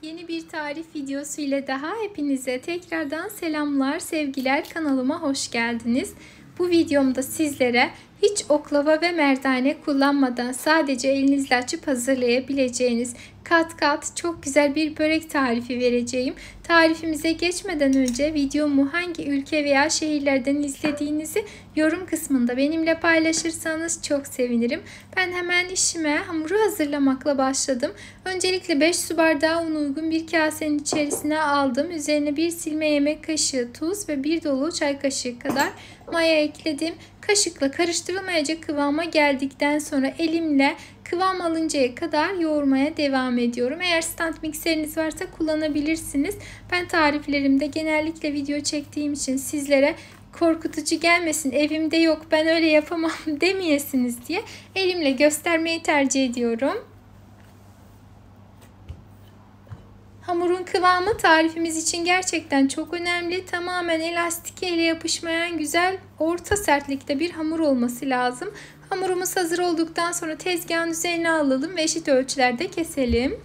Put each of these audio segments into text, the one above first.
Yeni bir tarif videosu ile daha hepinize tekrardan selamlar, sevgiler, kanalıma hoş geldiniz. Bu videomda sizlere hiç oklava ve merdane kullanmadan sadece elinizle açıp hazırlayabileceğiniz kat kat çok güzel bir börek tarifi vereceğim. Tarifimize geçmeden önce videomu hangi ülke veya şehirlerden izlediğinizi yorum kısmında benimle paylaşırsanız çok sevinirim. Ben hemen işime hamuru hazırlamakla başladım. Öncelikle 5 su bardağı un uygun bir kasenin içerisine aldım. Üzerine bir silme yemek kaşığı tuz ve bir dolu çay kaşığı kadar maya ekledim. Kaşıkla karıştırılmayacak kıvama geldikten sonra elimle kıvam alıncaya kadar yoğurmaya devam ediyorum. Eğer stand mikseriniz varsa kullanabilirsiniz. Ben tariflerimde genellikle video çektiğim için sizlere korkutucu gelmesin, evimde yok ben öyle yapamam demeyesiniz diye elimle göstermeyi tercih ediyorum. Hamurun kıvamı tarifimiz için gerçekten çok önemli. Tamamen elastik, ele yapışmayan güzel orta sertlikte bir hamur olması lazım. Hamurumuz hazır olduktan sonra tezgahın üzerine alalım ve eşit ölçülerde keselim.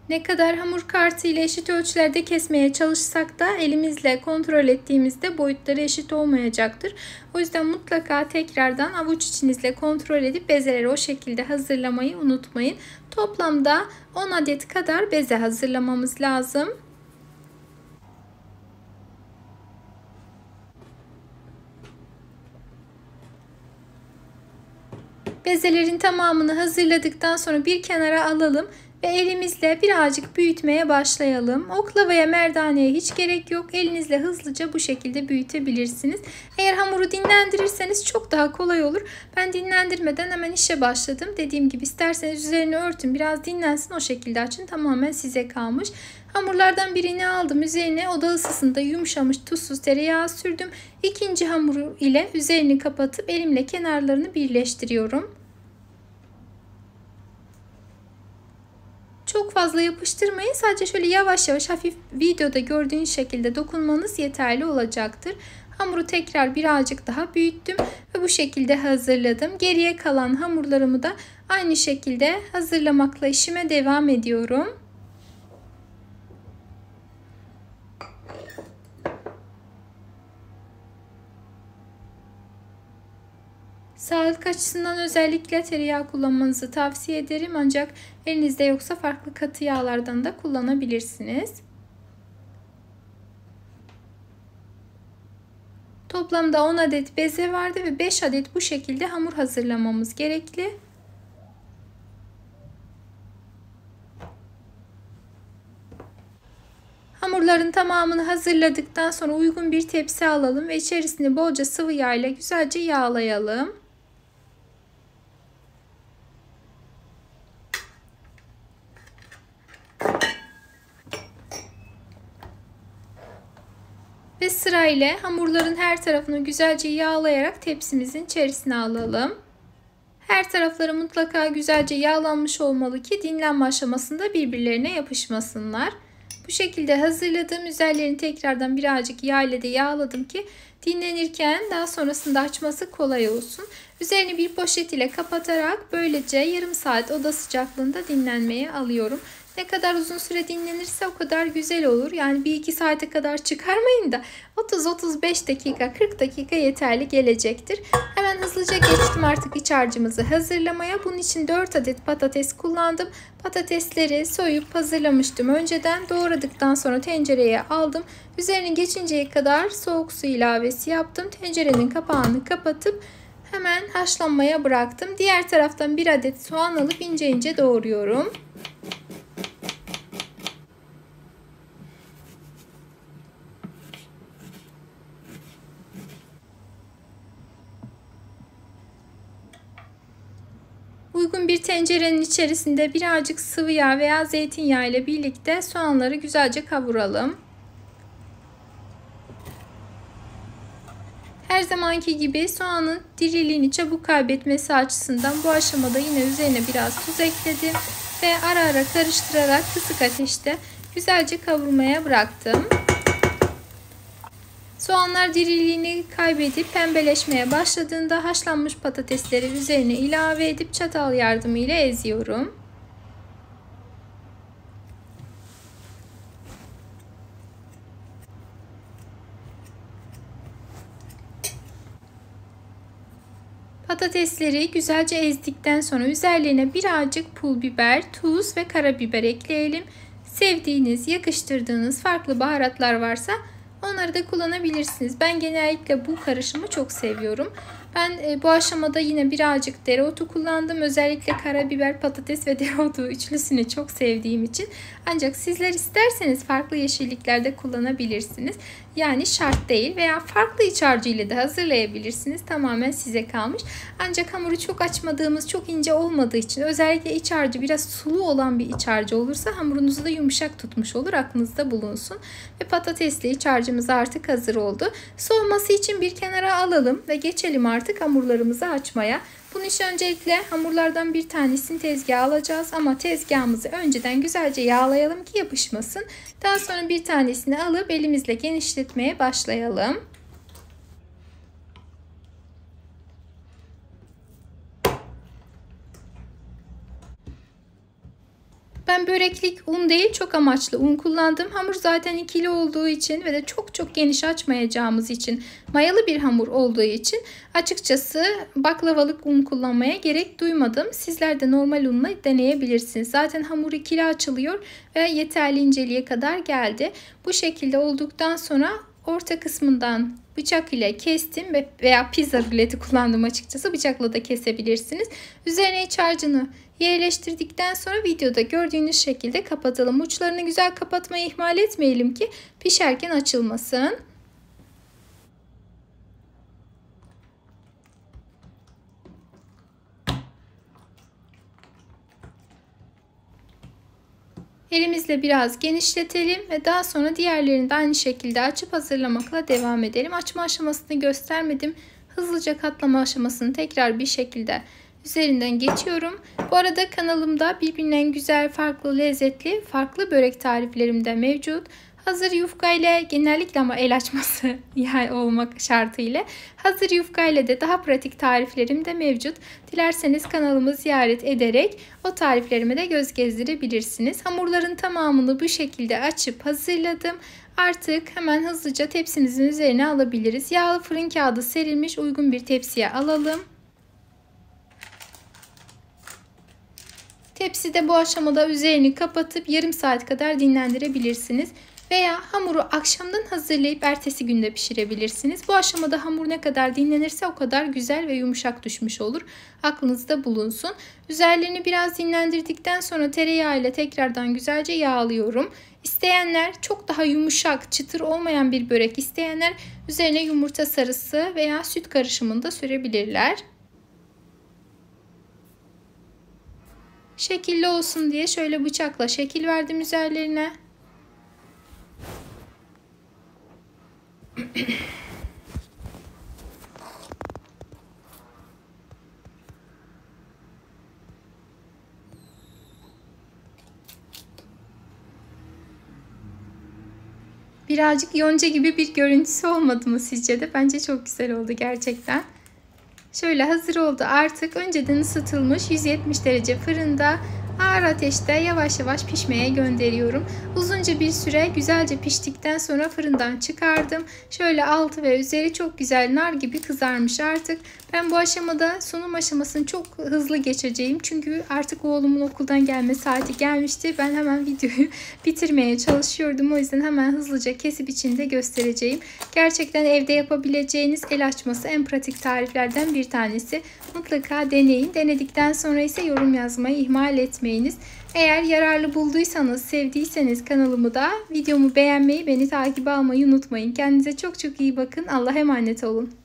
Ne kadar hamur kartı ile eşit ölçülerde kesmeye çalışsak da elimizle kontrol ettiğimizde boyutları eşit olmayacaktır. O yüzden mutlaka tekrardan avuç içinizle kontrol edip bezeleri o şekilde hazırlamayı unutmayın. Toplamda 10 adet kadar beze hazırlamamız lazım. Bezelerin tamamını hazırladıktan sonra bir kenara alalım ve elimizle birazcık büyütmeye başlayalım. Oklavaya, merdaneye hiç gerek yok. Elinizle hızlıca bu şekilde büyütebilirsiniz. Eğer hamuru dinlendirirseniz çok daha kolay olur. Ben dinlendirmeden hemen işe başladım. Dediğim gibi isterseniz üzerine örtün, biraz dinlensin, o şekilde açın. Tamamen size kalmış. Hamurlardan birini aldım. Üzerine oda ısısında yumuşamış tuzsuz tereyağı sürdüm. İkinci hamuru ile üzerini kapatıp elimle kenarlarını birleştiriyorum. Çok fazla yapıştırmayın. Sadece şöyle yavaş yavaş hafif videoda gördüğünüz şekilde dokunmanız yeterli olacaktır. Hamuru tekrar birazcık daha büyüttüm ve bu şekilde hazırladım. Geriye kalan hamurlarımı da aynı şekilde hazırlamakla işime devam ediyorum. Sağlık açısından özellikle tereyağı kullanmanızı tavsiye ederim. Ancak elinizde yoksa farklı katı yağlardan da kullanabilirsiniz. Toplamda 10 adet beze vardı ve 5 adet bu şekilde hamur hazırlamamız gerekli. Hamurların tamamını hazırladıktan sonra uygun bir tepsi alalım ve içerisini bolca sıvı yağ ile güzelce yağlayalım. Ve sırayla hamurların her tarafını güzelce yağlayarak tepsimizin içerisine alalım. Her tarafları mutlaka güzelce yağlanmış olmalı ki dinlenme aşamasında birbirlerine yapışmasınlar. Bu şekilde hazırladığım üzerlerini tekrardan birazcık yağ ile de yağladım ki dinlenirken daha sonrasında açması kolay olsun. Üzerini bir poşet ile kapatarak böylece yarım saat oda sıcaklığında dinlenmeye alıyorum. Ne kadar uzun süre dinlenirse o kadar güzel olur. Yani 1-2 saate kadar çıkarmayın da 30-35 dakika, 40 dakika yeterli gelecektir. Hemen hızlıca geçtim artık iç harcımızı hazırlamaya. Bunun için 4 adet patates kullandım. Patatesleri soyup hazırlamıştım. Önceden doğradıktan sonra tencereye aldım. Üzerini geçinceye kadar soğuk su ilavesi yaptım. Tencerenin kapağını kapatıp hemen haşlanmaya bıraktım. Diğer taraftan 1 adet soğan alıp ince ince doğruyorum. Uygun bir tencerenin içerisinde birazcık sıvı yağ veya zeytinyağı ile birlikte soğanları güzelce kavuralım. Her zamanki gibi soğanın diriliğini çabuk kaybetmesi açısından bu aşamada yine üzerine biraz tuz ekledim ve ara ara karıştırarak kısık ateşte güzelce kavurmaya bıraktım. Soğanlar diriliğini kaybedip pembeleşmeye başladığında haşlanmış patatesleri üzerine ilave edip çatal yardımıyla eziyorum. Patatesleri güzelce ezdikten sonra üzerlerine birazcık pul biber, tuz ve karabiber ekleyelim. Sevdiğiniz, yakıştırdığınız farklı baharatlar varsa onları da kullanabilirsiniz. Ben genellikle bu karışımı çok seviyorum. Ben bu aşamada yine birazcık dereotu kullandım. Özellikle karabiber, patates ve dereotu üçlüsünü çok sevdiğim için. Ancak sizler isterseniz farklı yeşilliklerde kullanabilirsiniz. Yani şart değil veya farklı iç harcı ile de hazırlayabilirsiniz. Tamamen size kalmış. Ancak hamuru çok açmadığımız, çok ince olmadığı için özellikle iç harcı biraz sulu olan bir iç harcı olursa hamurunuzu da yumuşak tutmuş olur. Aklınızda bulunsun. Ve patatesli iç harcımız artık hazır oldu. Soğuması için bir kenara alalım ve geçelim artık hamurlarımızı açmaya. Bunun için öncelikle hamurlardan bir tanesini tezgaha alacağız ama tezgahımızı önceden güzelce yağlayalım ki yapışmasın. Daha sonra bir tanesini alıp elimizle genişletmeye başlayalım. Ben böreklik un değil, çok amaçlı un kullandım. Hamur zaten ikili olduğu için ve de çok geniş açmayacağımız için, mayalı bir hamur olduğu için açıkçası baklavalık un kullanmaya gerek duymadım. Sizler de normal unla deneyebilirsiniz. Zaten hamur ikili açılıyor ve yeterli inceliğe kadar geldi. Bu şekilde olduktan sonra orta kısmından bıçak ile kestim veya pizza ruleti kullandım açıkçası. Bıçakla da kesebilirsiniz. Üzerine iç harcını yerleştirdikten sonra videoda gördüğünüz şekilde kapatalım. Uçlarını güzel kapatmayı ihmal etmeyelim ki pişerken açılmasın. Elimizle biraz genişletelim ve daha sonra diğerlerini de aynı şekilde açıp hazırlamakla devam edelim. Açma aşamasını göstermedim. Hızlıca katlama aşamasını tekrar bir şekilde üzerinden geçiyorum. Bu arada kanalımda birbirinden güzel, farklı, lezzetli, farklı börek tariflerim de mevcut. Hazır yufka ile genellikle ama el açması olmak şartıyla hazır yufka ile de daha pratik tariflerim de mevcut. Dilerseniz kanalımı ziyaret ederek o tariflerime de göz gezdirebilirsiniz. Hamurların tamamını bu şekilde açıp hazırladım. Artık hemen hızlıca tepsimizin üzerine alabiliriz. Yağlı fırın kağıdı serilmiş uygun bir tepsiye alalım. Tepside bu aşamada üzerini kapatıp yarım saat kadar dinlendirebilirsiniz. Veya hamuru akşamdan hazırlayıp ertesi günde pişirebilirsiniz. Bu aşamada hamur ne kadar dinlenirse o kadar güzel ve yumuşak düşmüş olur. Aklınızda bulunsun. Üzerlerini biraz dinlendirdikten sonra tereyağı ile tekrardan güzelce yağlıyorum. İsteyenler çok daha yumuşak, çıtır olmayan bir börek isteyenler üzerine yumurta sarısı veya süt karışımını da sürebilirler. Şekilli olsun diye şöyle bıçakla şekil verdim üzerlerine. Birazcık yonca gibi bir görüntüsü olmadı mı sizce de? Bence çok güzel oldu gerçekten. Şöyle hazır oldu artık. Önceden ısıtılmış 170 derece fırında ağır ateşte yavaş yavaş pişmeye gönderiyorum. Uzunca bir süre güzelce piştikten sonra fırından çıkardım. Şöyle altı ve üzeri çok güzel nar gibi kızarmış artık. Ben bu aşamada sunum aşamasını çok hızlı geçeceğim. Çünkü artık oğlumun okuldan gelme saati gelmişti. Ben hemen videoyu bitirmeye çalışıyordum. O yüzden hemen hızlıca kesip içinde göstereceğim. Gerçekten evde yapabileceğiniz el açması en pratik tariflerden bir tanesi. Mutlaka deneyin. Denedikten sonra ise yorum yazmayı ihmal etmeyiniz. Eğer yararlı bulduysanız, sevdiyseniz kanalımı da videomu beğenmeyi, beni takip almayı unutmayın. Kendinize çok iyi bakın. Allah'a emanet olun.